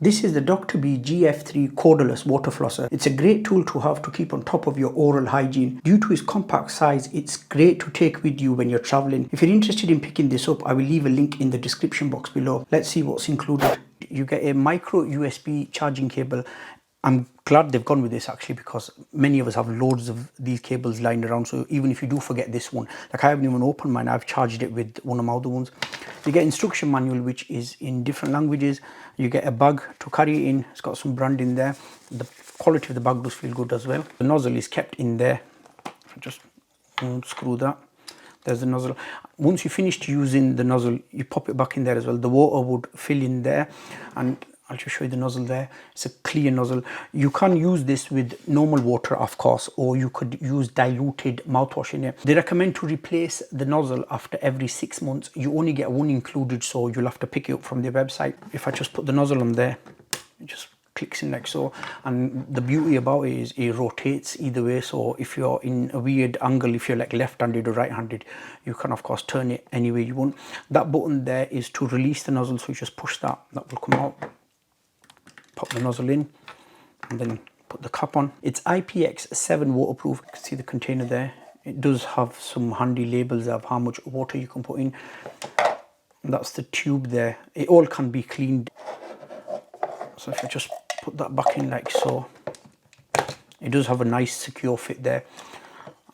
This is the DR BEI GF3 Cordless Water Flosser. It's a great tool to have to keep on top of your oral hygiene. Due to its compact size, it's great to take with you when you're traveling. If you're interested in picking this up, I will leave a link in the description box below. Let's see what's included. You get a micro USB charging cable. I'm glad they've gone with this actually, because many of us have loads of these cables lying around. So even if you do forget this one, like I haven't even opened mine, I've charged it with one of my other ones. You get instruction manual, which is in different languages. You get a bag to carry it in. It's got some branding there. The quality of the bag does feel good as well. The nozzle is kept in there. Just unscrew that. There's the nozzle. Once you finished using the nozzle, you pop it back in there as well. The water would fill in there, and I'll just show you the nozzle there. It's a clear nozzle. You can use this with normal water, of course, or you could use diluted mouthwash in it. They recommend to replace the nozzle after every 6 months. You only get one included, so you'll have to pick it up from their website. If I just put the nozzle on there, it just clicks in like so. And the beauty about it is it rotates either way. So if you're in a weird angle, if you're like left-handed or right-handed, you can of course turn it any way you want. That button there is to release the nozzle, so you just push that will come out. Pop the nozzle in and then put the cap on. It's Ipx7 Waterproof. You can see the container there. It does have some handy labels of how much water you can put in. And that's the tube there. It all can be cleaned. So if I just put that back in like so, it does have a nice secure fit there.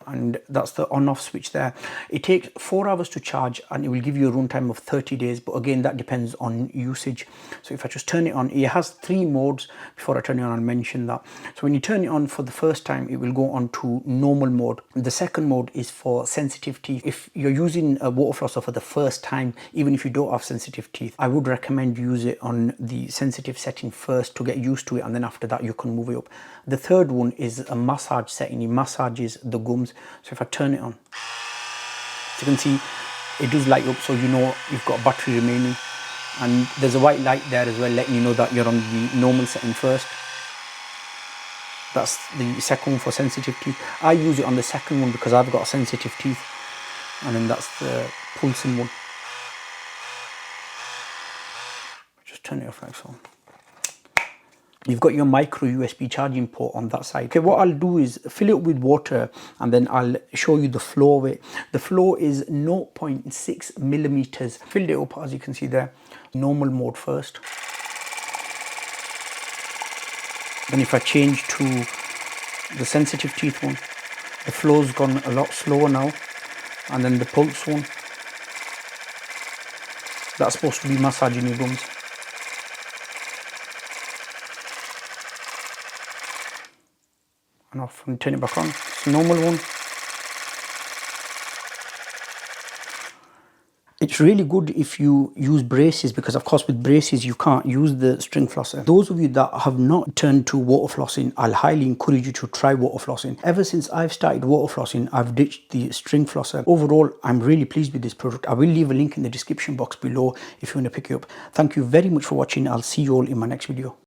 And that's the on-off switch there. It takes 4 hours to charge, and it will give you a runtime of 30 days. But again, that depends on usage. So if I just turn it on, it has 3 modes. Before I turn it on, I'll mention that. So when you turn it on for the first time, it will go on to normal mode. The second mode is for sensitive teeth. If you're using a water flosser for the first time, even if you don't have sensitive teeth, I would recommend you use it on the sensitive setting first to get used to it, and then after that you can move it up. The third one is a massage setting. It massages the gums. So if I turn it on, as you can see, it does light up, so you know you've got battery remaining. And there's a white light there as well, letting you know that you're on the normal setting first. That's the second one for sensitive teeth. I use it on the second one because I've got sensitive teeth. And then that's the pulsing one. Just turn it off like so. You've got your micro USB charging port on that side. Okay, what I'll do is fill it with water, and then I'll show you the flow of it. The flow is 0.6 millimeters. Filled it up, as you can see there. Normal mode first. Then if I change to the sensitive teeth one, the flow's gone a lot slower now. And then the pulse one, that's supposed to be massaging your gums. And off and turn it back on. It's a normal one. It's really good if you use braces, because of course with braces you can't use the string flosser. Those of you that have not turned to water flossing, I'll highly encourage you to try water flossing. Ever since I've started water flossing, I've ditched the string flosser. Overall, I'm really pleased with this product. I will leave a link in the description box below if you want to pick it up. Thank you very much for watching. I'll see you all in my next video.